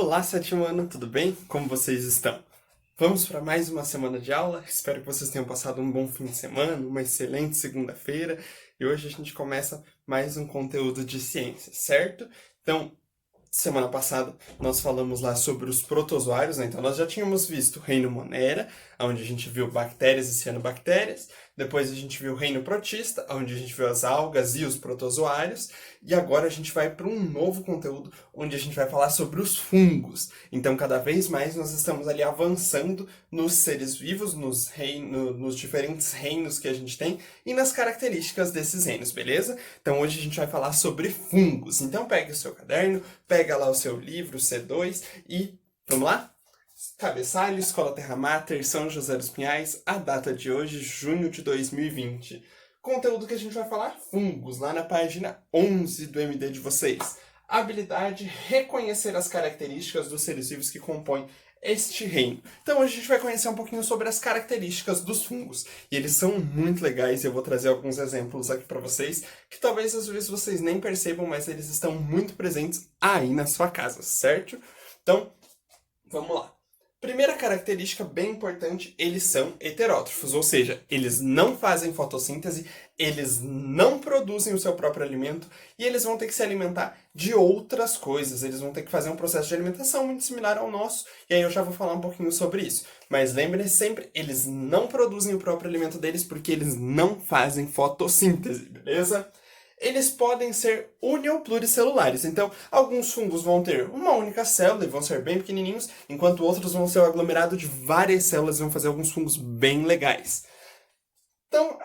Olá, sétimo ano, tudo bem? Como vocês estão? Vamos para mais uma semana de aula. Espero que vocês tenham passado um bom fim de semana, uma excelente segunda-feira. E hoje a gente começa mais um conteúdo de ciência, certo? Então, semana passada nós falamos lá sobre os protozoários, né? Então nós já tínhamos visto o reino Monera, onde a gente viu bactérias e cianobactérias. Depois a gente viu o reino protista, onde a gente viu as algas e os protozoários. E agora a gente vai para um novo conteúdo, onde a gente vai falar sobre os fungos. Então cada vez mais nós estamos ali avançando nos seres vivos, nos diferentes reinos que a gente tem e nas características desses reinos, beleza? Então hoje a gente vai falar sobre fungos. Então pegue o seu caderno, pega lá o seu livro, C2 e vamos lá? Cabeçalho, Escola Terra Mater, São José dos Pinhais, a data de hoje, junho de 2020. Conteúdo que a gente vai falar, fungos, lá na página 11 do MD de vocês. Habilidade, reconhecer as características dos seres vivos que compõem este reino. Então hoje a gente vai conhecer um pouquinho sobre as características dos fungos. E eles são muito legais e eu vou trazer alguns exemplos aqui para vocês, que talvez às vezes vocês nem percebam, mas eles estão muito presentes aí na sua casa, certo? Então, vamos lá. Primeira característica bem importante, eles são heterótrofos, ou seja, eles não fazem fotossíntese, eles não produzem o seu próprio alimento e eles vão ter que se alimentar de outras coisas, eles vão ter que fazer um processo de alimentação muito similar ao nosso, e aí eu já vou falar um pouquinho sobre isso. Mas lembre-se sempre, eles não produzem o próprio alimento deles porque eles não fazem fotossíntese, beleza? Eles podem ser uni- ou pluricelulares. Então, alguns fungos vão ter uma única célula e vão ser bem pequenininhos, enquanto outros vão ser um aglomerado de várias células e vão fazer alguns fungos bem legais. Então,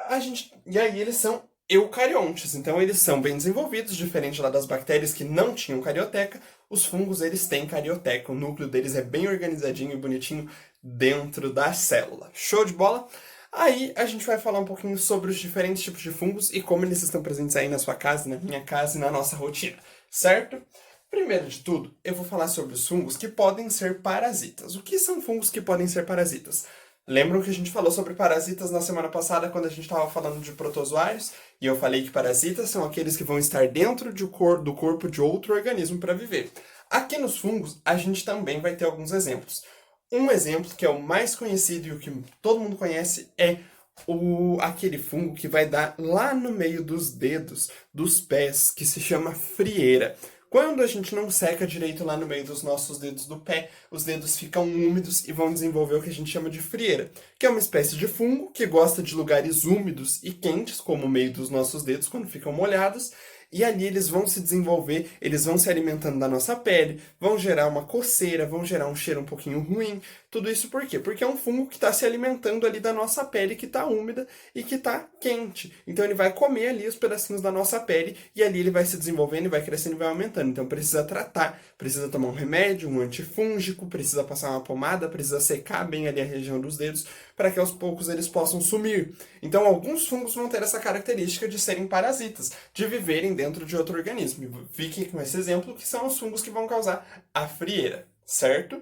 e aí eles são eucariontes. Então, eles são bem desenvolvidos, diferente lá das bactérias que não tinham carioteca. Os fungos, eles têm carioteca. O núcleo deles é bem organizadinho e bonitinho dentro da célula. Show de bola? Aí a gente vai falar um pouquinho sobre os diferentes tipos de fungos e como eles estão presentes aí na sua casa, na minha casa e na nossa rotina, certo? Primeiro de tudo, eu vou falar sobre os fungos que podem ser parasitas. O que são fungos que podem ser parasitas? Lembram que a gente falou sobre parasitas na semana passada quando a gente estava falando de protozoários? E eu falei que parasitas são aqueles que vão estar dentro do corpo de outro organismo para viver. Aqui nos fungos, a gente também vai ter alguns exemplos. Um exemplo que é o mais conhecido e o que todo mundo conhece é aquele fungo que vai dar lá no meio dos dedos, dos pés, que se chama frieira. Quando a gente não seca direito lá no meio dos nossos dedos do pé, os dedos ficam úmidos e vão desenvolver o que a gente chama de frieira, que é uma espécie de fungo que gosta de lugares úmidos e quentes, como o meio dos nossos dedos quando ficam molhados, e ali eles vão se desenvolver, eles vão se alimentando da nossa pele, vão gerar uma coceira, vão gerar um cheiro um pouquinho ruim. Tudo isso por quê? Porque é um fungo que está se alimentando ali da nossa pele que está úmida e que está quente. Então ele vai comer ali os pedacinhos da nossa pele e ali ele vai se desenvolvendo e vai crescendo e vai aumentando. Então precisa tratar, precisa tomar um remédio, um antifúngico, precisa passar uma pomada, precisa secar bem ali a região dos dedos para que aos poucos eles possam sumir. Então alguns fungos vão ter essa característica de serem parasitas, de viverem dentro de outro organismo. Fique com esse exemplo que são os fungos que vão causar a frieira, certo?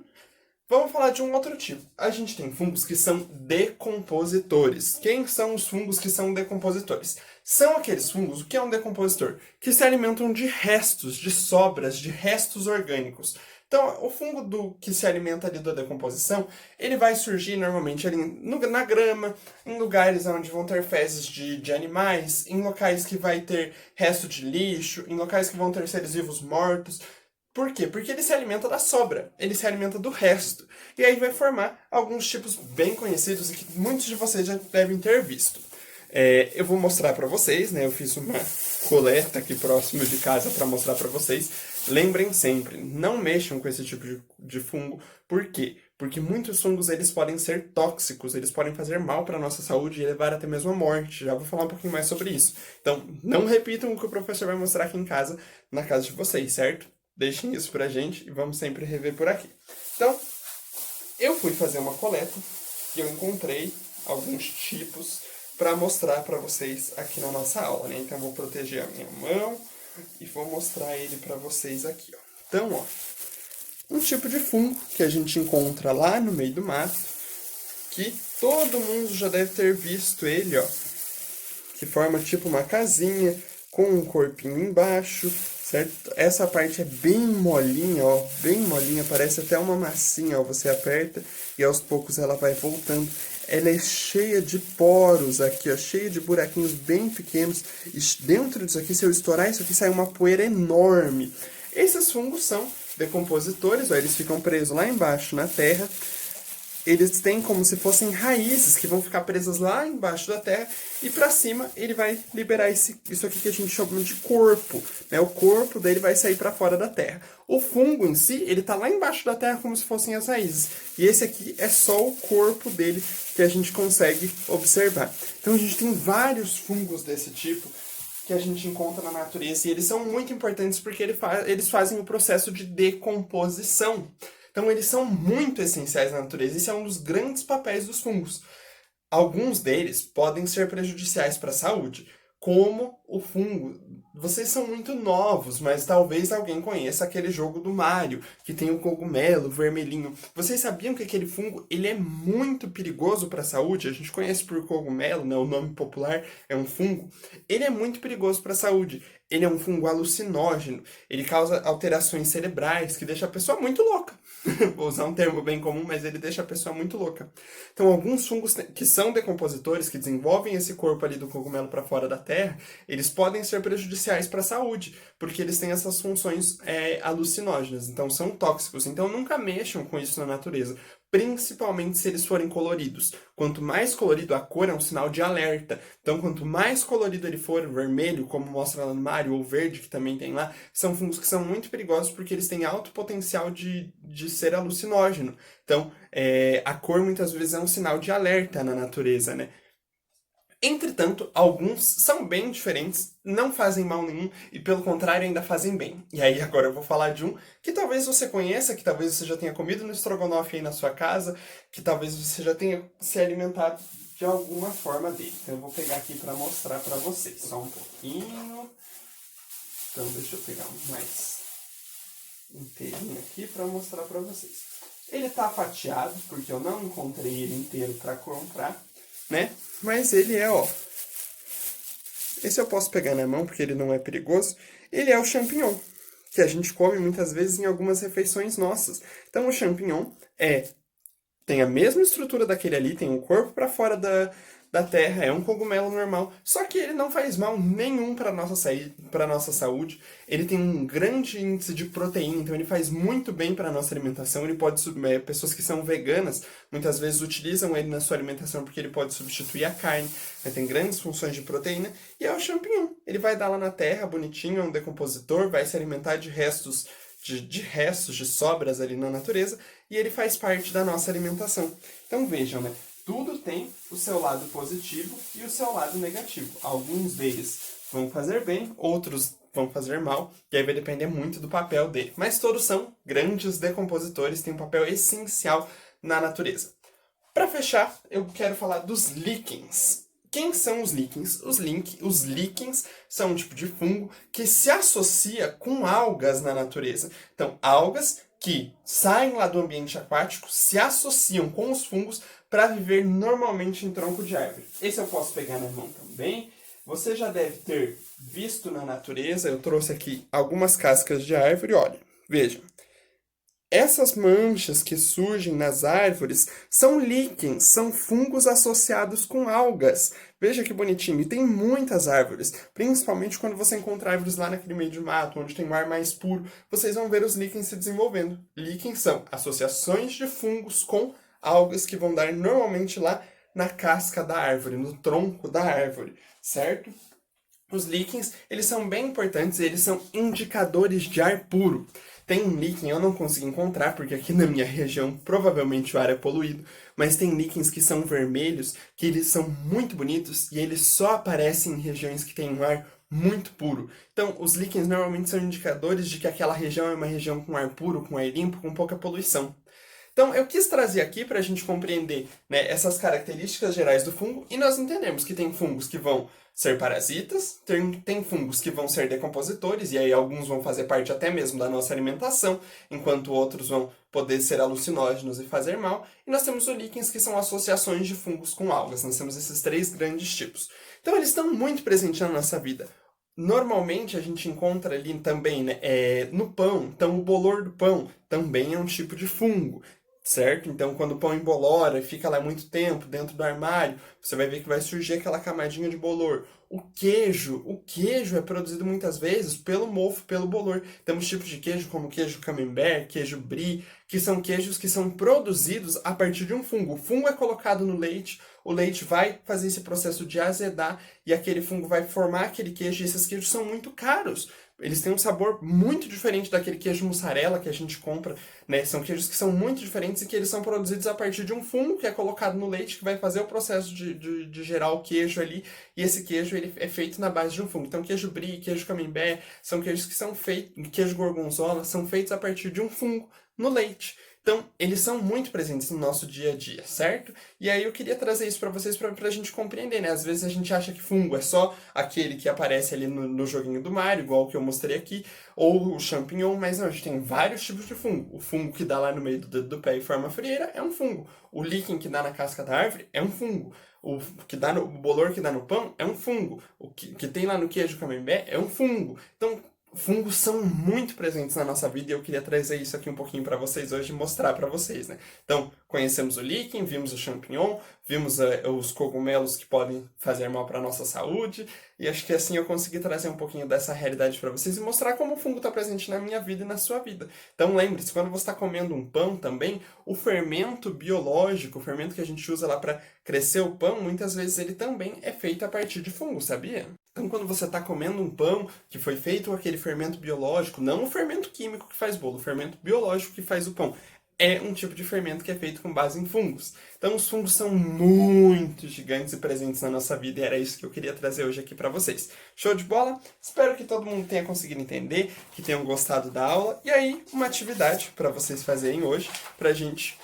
Vamos falar de um outro tipo. A gente tem fungos que são decompositores. Quem são os fungos que são decompositores? São aqueles fungos, o que é um decompositor? Que se alimentam de restos, de sobras, de restos orgânicos. Então, o fungo que se alimenta ali da decomposição, ele vai surgir normalmente ali na grama, em lugares onde vão ter fezes de animais, em locais que vai ter resto de lixo, em locais que vão ter seres vivos mortos. Por quê? Porque ele se alimenta da sobra, ele se alimenta do resto. E aí vai formar alguns tipos bem conhecidos e que muitos de vocês já devem ter visto. Eu vou mostrar para vocês, né? Eu fiz uma coleta aqui próximo de casa para mostrar para vocês. Lembrem sempre, não mexam com esse tipo de fungo. Por quê? Porque muitos fungos eles podem ser tóxicos, eles podem fazer mal para a nossa saúde e levar até mesmo à morte. Já vou falar um pouquinho mais sobre isso. Então, não repitam o que o professor vai mostrar aqui em casa, na casa de vocês, certo? Deixem isso pra gente e vamos sempre rever por aqui. Então, eu fui fazer uma coleta e eu encontrei alguns tipos para mostrar para vocês aqui na nossa aula, né? Então, eu vou proteger a minha mão e vou mostrar ele para vocês aqui, ó. Então, ó, um tipo de fungo que a gente encontra lá no meio do mato, que todo mundo já deve ter visto ele, ó, que forma tipo uma casinha, com um corpinho embaixo, certo? Essa parte é bem molinha, ó, bem molinha, parece até uma massinha, ó, você aperta e aos poucos ela vai voltando. Ela é cheia de poros aqui, ó, cheia de buraquinhos bem pequenos. E dentro disso aqui, se eu estourar isso aqui, sai uma poeira enorme. Esses fungos são decompositores, ó, eles ficam presos lá embaixo na terra. Eles têm como se fossem raízes que vão ficar presas lá embaixo da terra e para cima ele vai liberar isso aqui que a gente chama de corpo, né? O corpo dele vai sair para fora da terra. O fungo em si, ele tá lá embaixo da terra como se fossem as raízes. E esse aqui é só o corpo dele que a gente consegue observar. Então a gente tem vários fungos desse tipo que a gente encontra na natureza e eles são muito importantes porque eles fazem o processo de decomposição. Então, eles são muito essenciais na natureza. Esse é um dos grandes papéis dos fungos. Alguns deles podem ser prejudiciais para a saúde, como o fungo. Vocês são muito novos, mas talvez alguém conheça aquele jogo do Mario, que tem o cogumelo vermelhinho. Vocês sabiam que aquele fungo ele é muito perigoso para a saúde? A gente conhece por cogumelo, né? O nome popular é um fungo. Ele é muito perigoso para a saúde. Ele é um fungo alucinógeno. Ele causa alterações cerebrais que deixa a pessoa muito louca. Vou usar um termo bem comum, mas ele deixa a pessoa muito louca. Então, alguns fungos que são decompositores, que desenvolvem esse corpo ali do cogumelo para fora da terra, eles podem ser prejudiciais para a saúde, porque eles têm essas funções alucinógenas, então são tóxicos. Então, nunca mexam com isso na natureza, principalmente se eles forem coloridos. Quanto mais colorido, a cor é um sinal de alerta. Então, quanto mais colorido ele for, vermelho, como mostra lá no Mario, ou verde, que também tem lá, são fungos que são muito perigosos porque eles têm alto potencial de ser alucinógeno. Então, a cor muitas vezes é um sinal de alerta na natureza, né? Entretanto, alguns são bem diferentes, não fazem mal nenhum e, pelo contrário, ainda fazem bem. E aí, agora eu vou falar de um que talvez você conheça, que talvez você já tenha comido no estrogonofe aí na sua casa, que talvez você já tenha se alimentado de alguma forma dele. Então, eu vou pegar aqui para mostrar para vocês. Só um pouquinho. Então, deixa eu pegar um mais inteirinho aqui para mostrar para vocês. Ele tá fatiado, porque eu não encontrei ele inteiro para comprar, né? Mas ele é, ó. Esse eu posso pegar na mão porque ele não é perigoso. Ele é o champignon, que a gente come muitas vezes em algumas refeições nossas. Então o champignon tem a mesma estrutura daquele ali, tem o corpo para fora da terra, é um cogumelo normal, só que ele não faz mal nenhum para nossa saúde. Ele tem um grande índice de proteína, então ele faz muito bem para nossa alimentação. Ele pode pessoas que são veganas muitas vezes utilizam ele na sua alimentação porque ele pode substituir a carne, né? Tem grandes funções de proteína e é o champignon. Ele vai dar lá na terra, bonitinho, é um decompositor, vai se alimentar de restos de sobras ali na natureza e ele faz parte da nossa alimentação. Então vejam, né? Tudo tem o seu lado positivo e o seu lado negativo. Alguns deles vão fazer bem, outros vão fazer mal, e aí vai depender muito do papel dele. Mas todos são grandes decompositores, têm um papel essencial na natureza. Para fechar, eu quero falar dos líquens. Quem são os líquens? Os líquens são um tipo de fungo que se associa com algas na natureza. Então, algas que saem lá do ambiente aquático se associam com os fungos para viver normalmente em tronco de árvore. Esse eu posso pegar na mão também. Você já deve ter visto na natureza, eu trouxe aqui algumas cascas de árvore, olha, vejam. Essas manchas que surgem nas árvores são líquens, são fungos associados com algas. Veja que bonitinho. E tem muitas árvores, principalmente quando você encontra árvores lá naquele meio de mato, onde tem um ar mais puro, vocês vão ver os líquens se desenvolvendo. Líquens são associações de fungos com algas que vão dar normalmente lá na casca da árvore, no tronco da árvore, certo? Os líquens, eles são bem importantes, eles são indicadores de ar puro. Tem um líquen, eu não consegui encontrar, porque aqui na minha região provavelmente o ar é poluído, mas tem líquens que são vermelhos, que eles são muito bonitos e eles só aparecem em regiões que têm um ar muito puro. Então, os líquens normalmente são indicadores de que aquela região é uma região com ar puro, com ar limpo, com pouca poluição. Então, eu quis trazer aqui para a gente compreender, né, essas características gerais do fungo e nós entendemos que tem fungos que vão ser parasitas, tem fungos que vão ser decompositores, e aí alguns vão fazer parte até mesmo da nossa alimentação, enquanto outros vão poder ser alucinógenos e fazer mal. E nós temos os líquens, que são associações de fungos com algas. Nós temos esses três grandes tipos. Então, eles estão muito presentes na nossa vida. Normalmente a gente encontra ali também, né, no pão, então o bolor do pão também é um tipo de fungo, certo? Então quando o pão embolora e fica lá muito tempo dentro do armário, você vai ver que vai surgir aquela camadinha de bolor. O queijo é produzido muitas vezes pelo mofo, pelo bolor. Temos tipos de queijo como queijo camembert, queijo brie, que são queijos que são produzidos a partir de um fungo. O fungo é colocado no leite, o leite vai fazer esse processo de azedar e aquele fungo vai formar aquele queijo, e esses queijos são muito caros. Eles têm um sabor muito diferente daquele queijo mussarela que a gente compra, né? São queijos que são muito diferentes e que eles são produzidos a partir de um fungo que é colocado no leite, que vai fazer o processo de gerar o queijo ali, e esse queijo ele é feito na base de um fungo. Então, queijo brie, queijo camembert, são queijos que são feitos, queijo gorgonzola, são feitos a partir de um fungo no leite. Então, eles são muito presentes no nosso dia a dia, certo? E aí eu queria trazer isso para vocês para a gente compreender, né? Às vezes a gente acha que fungo é só aquele que aparece ali no joguinho do Mario, igual o que eu mostrei aqui, ou o champignon, mas não, a gente tem vários tipos de fungo. O fungo que dá lá no meio do dedo do pé e forma frieira é um fungo. O líquen que dá na casca da árvore é um fungo. O bolor que dá no pão é um fungo. O que tem lá no queijo camembert é um fungo. Então, fungos são muito presentes na nossa vida e eu queria trazer isso aqui um pouquinho para vocês hoje e mostrar para vocês, né? Então, conhecemos o líquen, vimos o champignon, vimos os cogumelos que podem fazer mal para a nossa saúde, e acho que assim eu consegui trazer um pouquinho dessa realidade para vocês e mostrar como o fungo está presente na minha vida e na sua vida. Então, lembre-se, quando você está comendo um pão também, o fermento biológico, o fermento que a gente usa lá para crescer o pão, muitas vezes ele também é feito a partir de fungo, sabia? Então, quando você está comendo um pão que foi feito com aquele fermento biológico, não o fermento químico que faz bolo, o fermento biológico que faz o pão, é um tipo de fermento que é feito com base em fungos. Então, os fungos são muito gigantes e presentes na nossa vida e era isso que eu queria trazer hoje aqui para vocês. Show de bola? Espero que todo mundo tenha conseguido entender, que tenham gostado da aula. E aí, uma atividade para vocês fazerem hoje, para a gente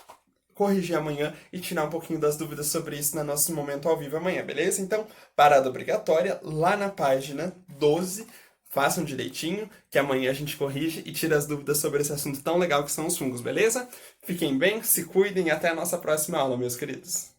corrigir amanhã e tirar um pouquinho das dúvidas sobre isso no nosso momento ao vivo amanhã, beleza? Então, parada obrigatória lá na página 12. Façam direitinho, que amanhã a gente corrige e tira as dúvidas sobre esse assunto tão legal que são os fungos, beleza? Fiquem bem, se cuidem e até a nossa próxima aula, meus queridos.